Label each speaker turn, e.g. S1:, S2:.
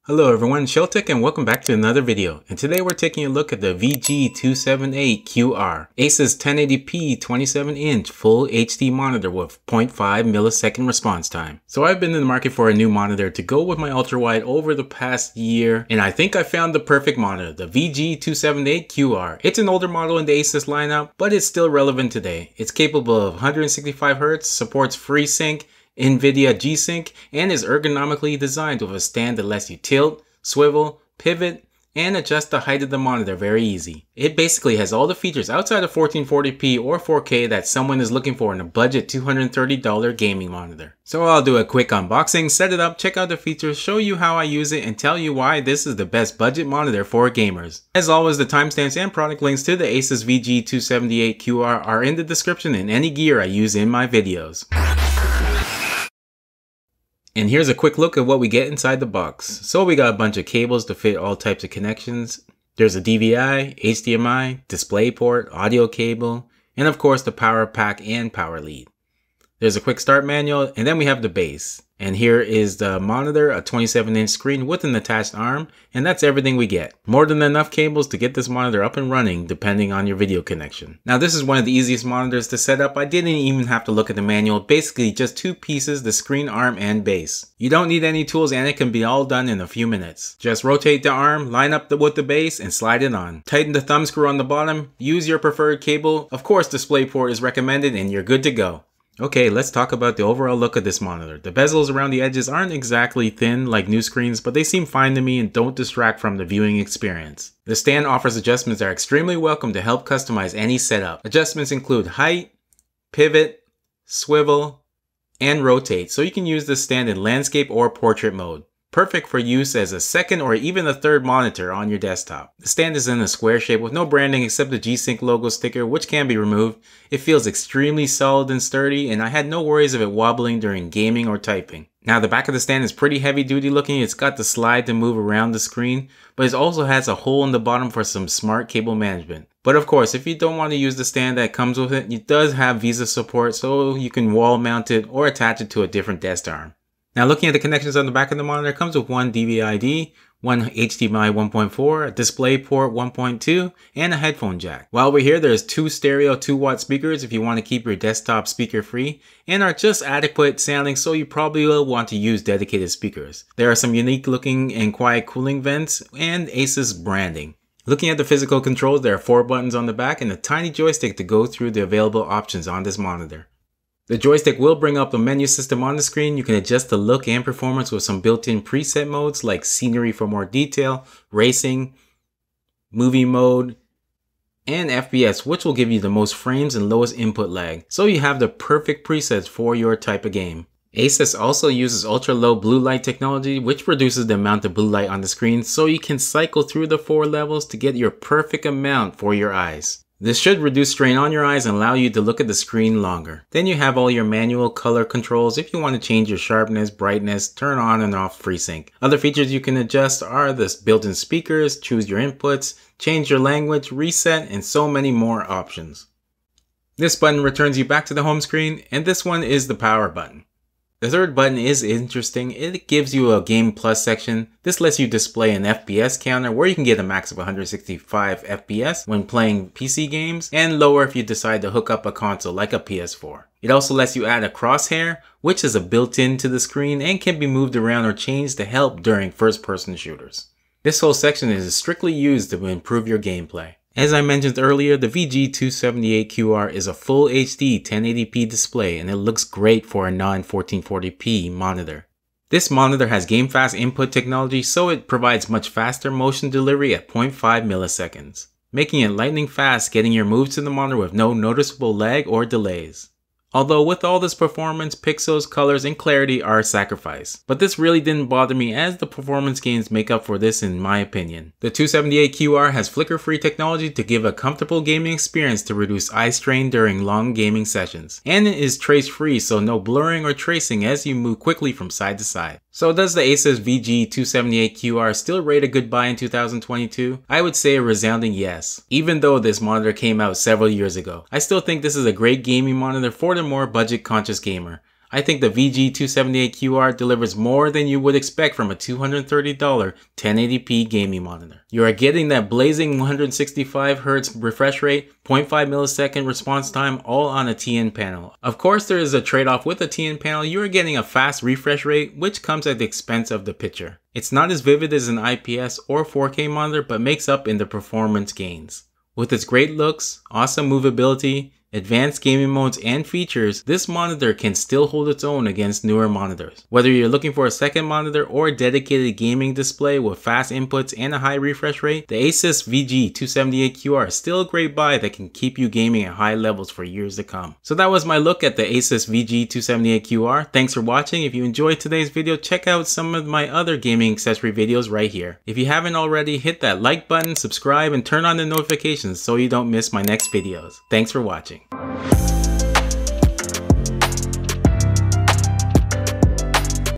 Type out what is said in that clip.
S1: Hello everyone, Sheltech and welcome back to another video. And today we're taking a look at the VG278QR ASUS 1080p 27-inch full HD monitor with 0.5 millisecond response time. So I've been in the market for a new monitor to go with my ultrawide over the past year, and I think I found the perfect monitor, the VG278QR. It's an older model in the ASUS lineup, but it's still relevant today. It's capable of 165Hz, supports FreeSync, NVIDIA G-Sync, and is ergonomically designed with a stand that lets you tilt, swivel, pivot, and adjust the height of the monitor very easy. It basically has all the features outside of 1440p or 4K that someone is looking for in a budget $230 gaming monitor. So I'll do a quick unboxing, set it up, check out the features, show you how I use it, and tell you why this is the best budget monitor for gamers. As always, the timestamps and product links to the ASUS VG278QR are in the description and any gear I use in my videos. And here's a quick look at what we get inside the box. So we got a bunch of cables to fit all types of connections. There's a DVI, HDMI, DisplayPort, audio cable, and of course the power pack and power lead. There's a quick start manual, and then we have the base. And here is the monitor, a 27-inch screen with an attached arm, and that's everything we get. More than enough cables to get this monitor up and running depending on your video connection. Now this is one of the easiest monitors to set up. I didn't even have to look at the manual, basically just two pieces, the screen arm and base. You don't need any tools and it can be all done in a few minutes. Just rotate the arm, line up with the base, and slide it on. Tighten the thumb screw on the bottom, use your preferred cable. Of course DisplayPort is recommended and you're good to go. Okay, let's talk about the overall look of this monitor. The bezels around the edges aren't exactly thin like new screens, but they seem fine to me and don't distract from the viewing experience. The stand offers adjustments that are extremely welcome to help customize any setup. Adjustments include height, pivot, swivel, and rotate, so you can use this stand in landscape or portrait mode. Perfect for use as a second or even a third monitor on your desktop. The stand is in a square shape with no branding except the G-Sync logo sticker, which can be removed. It feels extremely solid and sturdy, and I had no worries of it wobbling during gaming or typing. Now the back of the stand is pretty heavy duty looking. It's got the slide to move around the screen, but it also has a hole in the bottom for some smart cable management. But of course, if you don't want to use the stand that comes with it, it does have VESA support, so you can wall mount it or attach it to a different desk arm. Now looking at the connections on the back of the monitor, it comes with one DVI-D, one HDMI 1.4, a DisplayPort 1.2, and a headphone jack. While we're here, there's two stereo 2-watt speakers if you want to keep your desktop speaker free, and are just adequate sounding, so you probably will want to use dedicated speakers. There are some unique looking and quiet cooling vents, and ASUS branding. Looking at the physical controls, there are 4 buttons on the back and a tiny joystick to go through the available options on this monitor. The joystick will bring up the menu system on the screen. You can adjust the look and performance with some built-in preset modes like scenery for more detail, racing, movie mode, and FPS, which will give you the most frames and lowest input lag. So you have the perfect presets for your type of game. ASUS also uses ultra-low blue light technology, which reduces the amount of blue light on the screen, so you can cycle through the 4 levels to get your perfect amount for your eyes. This should reduce strain on your eyes and allow you to look at the screen longer. Then you have all your manual color controls if you want to change your sharpness, brightness, turn on and off FreeSync. Other features you can adjust are the built-in speakers, choose your inputs, change your language, reset, and so many more options. This button returns you back to the home screen, and this one is the power button. The third button is interesting. It gives you a Game Plus section. This lets you display an FPS counter where you can get a max of 165 FPS when playing PC games, and lower if you decide to hook up a console like a PS4. It also lets you add a crosshair, which is built into the screen and can be moved around or changed to help during first-person shooters. This whole section is strictly used to improve your gameplay. As I mentioned earlier, the VG278QR is a full HD 1080p display and it looks great for a non-1440p monitor. This monitor has game-fast input technology, so it provides much faster motion delivery at 0.5 milliseconds, making it lightning fast getting your moves to the monitor with no noticeable lag or delays. Although with all this performance, pixels, colors, and clarity are sacrificed. But this really didn't bother me as the performance gains make up for this in my opinion. The 278QR has flicker-free technology to give a comfortable gaming experience to reduce eye strain during long gaming sessions. And it is trace-free, so no blurring or tracing as you move quickly from side to side. So does the ASUS VG278QR still rate a good buy in 2022? I would say a resounding yes. Even though this monitor came out several years ago, I still think this is a great gaming monitor for the more budget conscious gamer. I think the VG278QR delivers more than you would expect from a $230 1080p gaming monitor. You are getting that blazing 165Hz refresh rate, 0.5 millisecond response time, all on a TN panel. Of course, there is a trade-off with a TN panel. You are getting a fast refresh rate, which comes at the expense of the picture. It's not as vivid as an IPS or 4K monitor, but makes up in the performance gains. With its great looks, awesome movability, advanced gaming modes, and features, this monitor can still hold its own against newer monitors. Whether you're looking for a second monitor or a dedicated gaming display with fast inputs and a high refresh rate, the ASUS VG278QR is still a great buy that can keep you gaming at high levels for years to come. So that was my look at the ASUS VG278QR. Thanks for watching. If you enjoyed today's video, check out some of my other gaming accessory videos right here. If you haven't already, hit that like button, subscribe, and turn on the notifications so you don't miss my next videos. Thanks for watching.